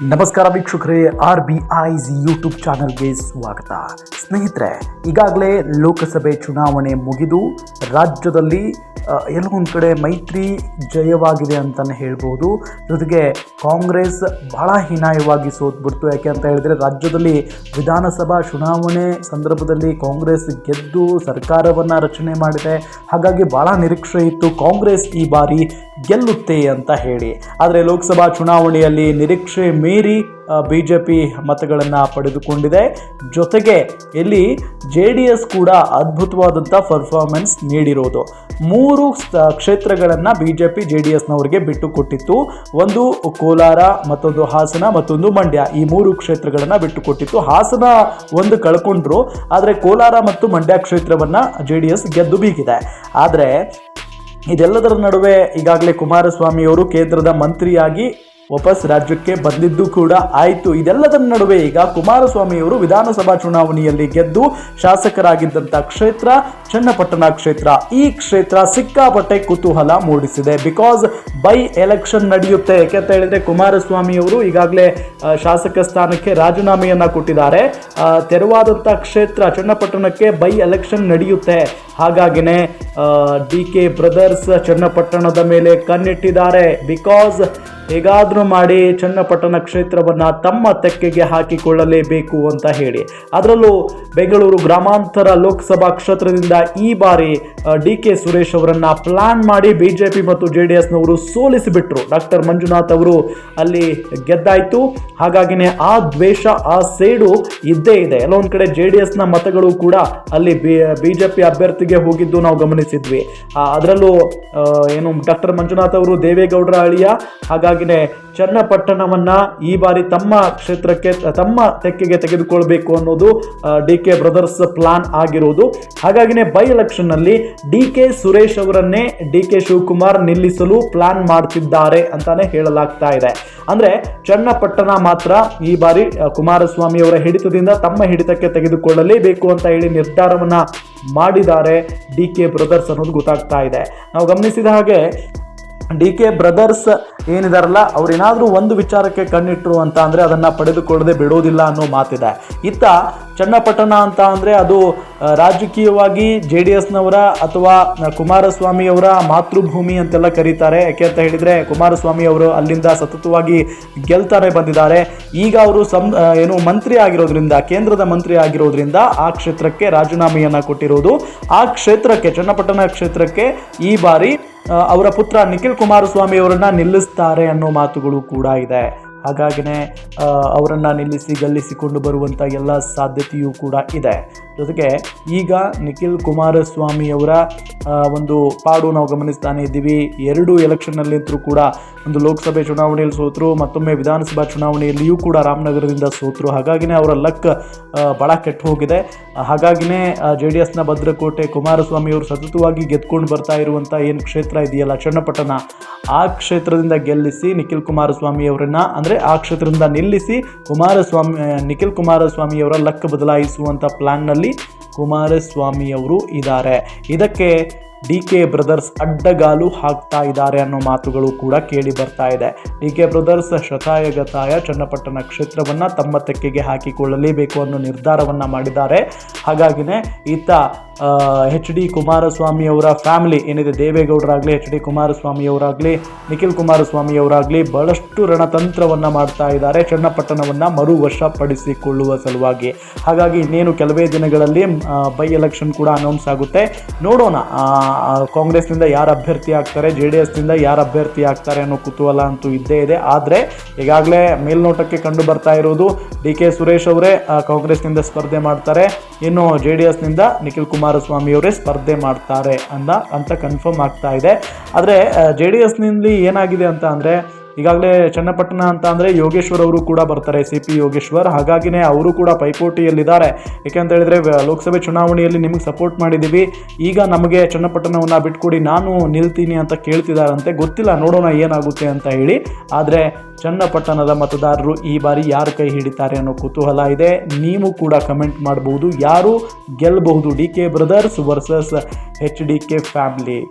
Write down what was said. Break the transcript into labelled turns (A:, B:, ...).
A: ನಮಸ್ಕಾರ ವೀಕ್ಷಕರೇ, RBI's YouTube ಚಾನಲ್ಗೆ ಸ್ವಾಗತ. ಸ್ನೇಹಿತರೆ, ಈಗಾಗಲೇ ಲೋಕಸಭೆ ಚುನಾವಣೆ ಮುಗಿದು ರಾಜ್ಯದಲ್ಲಿ ಎಲ್ಲೊಂದು ಕಡೆ ಮೈತ್ರಿ ಜಯವಾಗಿದೆ ಅಂತಲೇ ಹೇಳ್ಬೋದು. ಜೊತೆಗೆ ಕಾಂಗ್ರೆಸ್ ಬಹಳ ಹೀನಾಯವಾಗಿ ಸೋತ್ಬಿಡ್ತು. ಯಾಕೆ ಅಂತ ಹೇಳಿದರೆ, ರಾಜ್ಯದಲ್ಲಿ ವಿಧಾನಸಭಾ ಚುನಾವಣೆ ಸಂದರ್ಭದಲ್ಲಿ ಕಾಂಗ್ರೆಸ್ ಗೆದ್ದು ಸರ್ಕಾರವನ್ನು ರಚನೆ ಮಾಡಿದೆ. ಹಾಗಾಗಿ ಭಾಳ ನಿರೀಕ್ಷೆ ಇತ್ತು ಕಾಂಗ್ರೆಸ್ ಈ ಬಾರಿ ಗೆಲ್ಲುತ್ತೆ ಅಂತ ಹೇಳಿ. ಆದರೆ ಲೋಕಸಭಾ ಚುನಾವಣೆಯಲ್ಲಿ ನಿರೀಕ್ಷೆ ಮೀರಿ BJP ಮತಗಳನ್ನು ಪಡೆದುಕೊಂಡಿದೆ. ಜೊತೆಗೆ ಇಲ್ಲಿ JDS ಕೂಡ ಅದ್ಭುತವಾದಂಥ ಪರ್ಫಾರ್ಮೆನ್ಸ್ ನೀಡಿರೋದು. 3 ಕ್ಷೇತ್ರಗಳನ್ನು BJP JDSನವರಿಗೆ ಬಿಟ್ಟು ಕೊಟ್ಟಿತ್ತು. ಒಂದು ಕೋಲಾರ, ಮತ್ತೊಂದು ಹಾಸನ, ಮತ್ತೊಂದು ಮಂಡ್ಯ. ಈ 3 ಕ್ಷೇತ್ರಗಳನ್ನು ಬಿಟ್ಟು ಕೊಟ್ಟಿತ್ತು. ಹಾಸನ ಒಂದು ಕಳ್ಕೊಂಡ್ರು, ಆದರೆ ಕೋಲಾರ ಮತ್ತು ಮಂಡ್ಯ ಕ್ಷೇತ್ರವನ್ನು JDS ಗೆದ್ದು ಬೀಗಿದೆ. ಆದರೆ ಇದೆಲ್ಲದರ ನಡುವೆ ಈಗಾಗಲೇ ಕುಮಾರಸ್ವಾಮಿಯವರು ಕೇಂದ್ರದ ಮಂತ್ರಿಯಾಗಿ ವಾಪಸ್ ರಾಜ್ಯಕ್ಕೆ ಬಂದಿದ್ದು ಕೂಡ ಆಯಿತು. ಇದೆಲ್ಲದರ ನಡುವೆ ಈಗ ಕುಮಾರಸ್ವಾಮಿಯವರು ವಿಧಾನಸಭಾ ಚುನಾವಣೆಯಲ್ಲಿ ಗೆದ್ದು ಶಾಸಕರಾಗಿದ್ದಂಥ ಕ್ಷೇತ್ರ ಚನ್ನಪಟ್ಟಣ ಕ್ಷೇತ್ರ. ಈ ಕ್ಷೇತ್ರ ಸಿಕ್ಕಾಪಟ್ಟೆ ಕುತೂಹಲ ಮೂಡಿಸಿದೆ. ಬಿಕಾಸ್ ಬೈ ಎಲೆಕ್ಷನ್ ನಡೆಯುತ್ತೆ. ಯಾಕೆಂತ ಹೇಳಿದರೆ, ಕುಮಾರಸ್ವಾಮಿಯವರು ಈಗಾಗಲೇ ಶಾಸಕ ಸ್ಥಾನಕ್ಕೆ ರಾಜೀನಾಮೆಯನ್ನು ಕೊಟ್ಟಿದ್ದಾರೆ. ತೆರವಾದಂಥ ಕ್ಷೇತ್ರ ಚನ್ನಪಟ್ಟಣಕ್ಕೆ ಬೈ ಎಲೆಕ್ಷನ್ ನಡೆಯುತ್ತೆ. ಹಾಗಾಗಿನೇ DK ಬ್ರದರ್ಸ್ ಚನ್ನಪಟ್ಟಣದ ಮೇಲೆ ಕಣ್ಣಿಟ್ಟಿದ್ದಾರೆ. ಬಿಕಾಸ್ ಹೇಗಾದರೂ ಮಾಡಿ ಚನ್ನಪಟ್ಟಣ ಕ್ಷೇತ್ರವನ್ನು ತಮ್ಮ ತೆಕ್ಕೆಗೆ ಹಾಕಿಕೊಳ್ಳಲೇಬೇಕು ಅಂತ ಹೇಳಿ. ಅದರಲ್ಲೂ ಬೆಂಗಳೂರು ಗ್ರಾಮಾಂತರ ಲೋಕಸಭಾ ಕ್ಷೇತ್ರದಿಂದ ಈ ಬಾರಿ DK ಸುರೇಶ್ ಅವರನ್ನು ಪ್ಲಾನ್ ಮಾಡಿ BJP ಮತ್ತು JDSನವರು ಸೋಲಿಸಿಬಿಟ್ರು. ಡಾಕ್ಟರ್ ಮಂಜುನಾಥ್ ಅವರು ಅಲ್ಲಿ ಗೆದ್ದಾಯಿತು. ಹಾಗಾಗಿನೇ ಆ ದ್ವೇಷ, ಆ ಸೇಡು ಇದ್ದೇ ಇದೆ. ಎಲ್ಲೊಂದು ಕಡೆ JDSನ ಮತಗಳು ಕೂಡ ಅಲ್ಲಿ BJP ಅಭ್ಯರ್ಥಿಗೆ ಹೋಗಿದ್ದು ನಾವು ಗಮನಿಸಿದ್ವಿ. ಅದರಲ್ಲೂ ಡಾಕ್ಟರ್ ಮಂಜುನಾಥ್ ಅವರು ದೇವೇಗೌಡರ ಅಳಿಯ. ಹಾಗಾಗಿನೇ ಚನ್ನಪಟ್ಟಣವನ್ನ ಈ ಬಾರಿ ತಮ್ಮ ಕ್ಷೇತ್ರಕ್ಕೆ, ತಮ್ಮ ತೆಕ್ಕೆಗೆ ತೆಗೆದುಕೊಳ್ಬೇಕು ಅನ್ನೋದು DK ಬ್ರದರ್ಸ್ ಪ್ಲಾನ್ ಆಗಿರೋದು. ಹಾಗಾಗಿನೇ ಬೈ ಎಲೆಕ್ಷನ್ ನಲ್ಲಿ DK ಸುರೇಶ್ ಅವರನ್ನೇ DK ಶಿವಕುಮಾರ್ ನಿಲ್ಲಿಸಲು ಪ್ಲಾನ್ ಮಾಡ್ತಿದ್ದಾರೆ ಅಂತಾನೆ ಹೇಳಲಾಗ್ತಾ ಇದೆ. ಅಂದ್ರೆ ಚನ್ನಪಟ್ಟಣ ಮಾತ್ರ ಈ ಬಾರಿ ಕುಮಾರಸ್ವಾಮಿ ಅವರ ಹಿಡಿತದಿಂದ ತಮ್ಮ ಹಿಡಿತಕ್ಕೆ ತೆಗೆದುಕೊಳ್ಳಲೇಬೇಕು ಅಂತ ಹೇಳಿ ನಿರ್ಧಾರವನ್ನ ಮಾಡಿದ್ದಾರೆ DK ಬ್ರದರ್ಸ್ ಅನ್ನೋದು ಗೊತ್ತಾಗ್ತಾ ಇದೆ. ನಾವು ಗಮನಿಸಿದ ಹಾಗೆ DK ಬ್ರದರ್ಸ್ ಏನಿದಾರಲ್ಲ, ಅವ್ರೇನಾದ್ರೂ ಒಂದು ವಿಚಾರಕ್ಕೆ ಕಣ್ಣಿಟ್ರು ಅಂತ ಅಂದರೆ ಅದನ್ನು ಪಡೆದುಕೊಳ್ಳದೆ ಬಿಡೋದಿಲ್ಲ ಅನ್ನೋ ಮಾತಿದೆ. ಇತ್ತ ಚನ್ನಪಟ್ಟಣ ಅಂತ ಅಂದರೆ ಅದು ರಾಜಕೀಯವಾಗಿ JDSನವರ ಅಥವಾ ಕುಮಾರಸ್ವಾಮಿಯವರ ಮಾತೃಭೂಮಿ ಅಂತೆಲ್ಲ ಕರೀತಾರೆ. ಯಾಕೆ ಅಂತ ಹೇಳಿದರೆ, ಕುಮಾರಸ್ವಾಮಿ ಅವರು ಅಲ್ಲಿಂದ ಸತತವಾಗಿ ಗೆಲ್ತಾನೆ ಬಂದಿದ್ದಾರೆ. ಈಗ ಅವರು ಮಂತ್ರಿ ಆಗಿರೋದ್ರಿಂದ, ಕೇಂದ್ರದ ಮಂತ್ರಿ ಆಗಿರೋದ್ರಿಂದ ಆ ಕ್ಷೇತ್ರಕ್ಕೆ ರಾಜೀನಾಮೆಯನ್ನು ಕೊಟ್ಟಿರೋದು. ಆ ಕ್ಷೇತ್ರಕ್ಕೆ, ಚನ್ನಪಟ್ಟಣ ಕ್ಷೇತ್ರಕ್ಕೆ ಈ ಬಾರಿ ಅವರ ಪುತ್ರ ನಿಖಿಲ್ ಕುಮಾರಸ್ವಾಮಿ ಅವರನ್ನ ನಿಲ್ಲಿಸ್ತಾರೆ ಅನ್ನೋ ಮಾತುಗಳು ಕೂಡ ಇದೆ. ಹಾಗಾಗಿನೇ ಅವರನ್ನು ನಿಲ್ಲಿಸಿ ಗೆಲ್ಲಿಸಿಕೊಂಡು ಬರುವಂಥ ಎಲ್ಲ ಸಾಧ್ಯತೆಯೂ ಕೂಡ ಇದೆ. ಜೊತೆಗೆ ಈಗ ನಿಖಿಲ್ ಕುಮಾರಸ್ವಾಮಿಯವರ ಒಂದು ಪಾಡು ನಾವು ಗಮನಿಸ್ತಾನೆ ಇದ್ದೀವಿ. 2 ಎಲೆಕ್ಷನ್ನಲ್ಲಿಂತರೂ ಕೂಡ, ಒಂದು ಲೋಕಸಭೆ ಚುನಾವಣೆಯಲ್ಲಿ ಸೋತರು, ಮತ್ತೊಮ್ಮೆ ವಿಧಾನಸಭಾ ಚುನಾವಣೆಯಲ್ಲಿಯೂ ಕೂಡ ರಾಮನಗರದಿಂದ ಸೋತರು. ಹಾಗಾಗಿನೇ ಅವರ ಲಕ್ ಭಾಳ ಕೆಟ್ಟು ಹೋಗಿದೆ. ಹಾಗಾಗಿನೇ JDSನ ಭದ್ರಕೋಟೆ ಕುಮಾರಸ್ವಾಮಿಯವರು ಸತತವಾಗಿ ಗೆದ್ಕೊಂಡು ಬರ್ತಾ ಇರುವಂಥ ಏನು ಕ್ಷೇತ್ರ ಇದೆಯಲ್ಲ ಚನ್ನಪಟ್ಟಣ, ಆ ಕ್ಷೇತ್ರದಿಂದ ಗೆಲ್ಲಿಸಿ ನಿಖಿಲ್ ಕುಮಾರಸ್ವಾಮಿ ಅವರನ್ನು, ಅಂದರೆ ಆ ಕ್ಷೇತ್ರದಿಂದ ನಿಲ್ಲಿಸಿ ನಿಖಿಲ್ ಕುಮಾರಸ್ವಾಮಿಯವರ ಲಕ್ ಬದಲಾಯಿಸುವಂಥ ಪ್ಲಾನ್ನಲ್ಲಿ ಕುಮಾರಸ್ವಾಮಿಯವರು ಇದ್ದಾರೆ. ಇದಕ್ಕೆ DK ಬ್ರದರ್ಸ್ ಅಡ್ಡಗಾಲು ಹಾಕ್ತಾ ಇದ್ದಾರೆ ಅನ್ನೋ ಮಾತುಗಳು ಕೂಡ ಕೇಳಿ ಬರ್ತಾ ಇದೆ. DK ಬ್ರದರ್ಸ್ ಶತಾಯಗತಾಯ ಚನ್ನಪಟ್ಟಣ ಕ್ಷೇತ್ರವನ್ನು ತಮ್ಮ ತೆಕ್ಕೆಗೆ ಹಾಕಿಕೊಳ್ಳಲೇಬೇಕು ಅನ್ನೋ ನಿರ್ಧಾರವನ್ನು ಮಾಡಿದ್ದಾರೆ. ಹಾಗಾಗಿನೇ ಈತ HD ಕುಮಾರಸ್ವಾಮಿ ಅವರ ಫ್ಯಾಮಿಲಿ ಏನಿದೆ, ದೇವೇಗೌಡರಾಗಲಿ, HD ಕುಮಾರಸ್ವಾಮಿಯವರಾಗಲಿ, ನಿಖಿಲ್ ಕುಮಾರಸ್ವಾಮಿಯವರಾಗಲಿ ಬಹಳಷ್ಟು ರಣತಂತ್ರವನ್ನು ಮಾಡ್ತಾ ಇದ್ದಾರೆ ಚನ್ನಪಟ್ಟಣವನ್ನು ಮರುವಶಪಡಿಸಿಕೊಳ್ಳುವ ಸಲುವಾಗಿ. ಹಾಗಾಗಿ ಇನ್ನೇನು ಕೆಲವೇ ದಿನಗಳಲ್ಲಿ ಬೈ ಎಲೆಕ್ಷನ್ ಕೂಡ ಅನೌನ್ಸ್ ಆಗುತ್ತೆ. ನೋಡೋಣ ಕಾಂಗ್ರೆಸ್ನಿಂದ ಯಾರು ಅಭ್ಯರ್ಥಿ ಆಗ್ತಾರೆ, JDSನಿಂದ ಯಾರು ಅಭ್ಯರ್ಥಿ ಆಗ್ತಾರೆ ಅನ್ನೋ ಕುತೂಹಲ ಅಂತೂ ಇದ್ದೇ ಇದೆ. ಆದರೆ ಈಗಾಗಲೇ ಮೇಲ್ನೋಟಕ್ಕೆ ಕಂಡು ಬರ್ತಾ ಇರೋದು DK ಸುರೇಶ್ ಅವರೇ ಕಾಂಗ್ರೆಸ್ನಿಂದ ಸ್ಪರ್ಧೆ ಮಾಡ್ತಾರೆ, ಇನ್ನು JDSನಿಂದ ನಿಖಿಲ್ ಕುಮಾರಸ್ವಾಮಿ ಅವರೇ ಸ್ಪರ್ಧೆ ಮಾಡ್ತಾರೆ ಅಂತ ಕನ್ಫರ್ಮ್ ಆಗ್ತಾ ಇದೆ. ಆದರೆ JDSನಲ್ಲಿ ಏನಾಗಿದೆ ಅಂತ ಅಂದರೆ, ಈಗಾಗಲೇ ಚನ್ನಪಟ್ಟಣ ಅಂತ ಅಂದರೆ ಯೋಗೇಶ್ವರ್ ಅವರು ಕೂಡ ಬರ್ತಾರೆ, CP ಯೋಗೇಶ್ವರ್. ಹಾಗಾಗಿನೇ ಅವರು ಕೂಡ ಪೈಪೋಟಿಯಲ್ಲಿದ್ದಾರೆ. ಯಾಕೆಂತ ಹೇಳಿದರೆ, ಲೋಕಸಭೆ ಚುನಾವಣೆಯಲ್ಲಿ ನಿಮಗೆ ಸಪೋರ್ಟ್ ಮಾಡಿದ್ದೀವಿ, ಈಗ ನಮಗೆ ಚನ್ನಪಟ್ಟಣವನ್ನು ಬಿಟ್ಕೊಡಿ, ನಾನು ನಿಲ್ತೀನಿ ಅಂತ ಕೇಳ್ತಿದ್ದಾರಂತೆ. ಗೊತ್ತಿಲ್ಲ, ನೋಡೋಣ ಏನಾಗುತ್ತೆ ಅಂತ ಹೇಳಿ. ಆದರೆ ಚನ್ನಪಟ್ಟಣದ ಮತದಾರರು ಈ ಬಾರಿ ಯಾರು ಕೈ ಹಿಡಿತಾರೆ ಅನ್ನೋ ಕುತೂಹಲ ಇದೆ. ನೀವು ಕೂಡ ಕಮೆಂಟ್ ಮಾಡಬಹುದು, ಯಾರು ಗೆಲ್ಲಬಹುದು, DK brothers versus HDK family.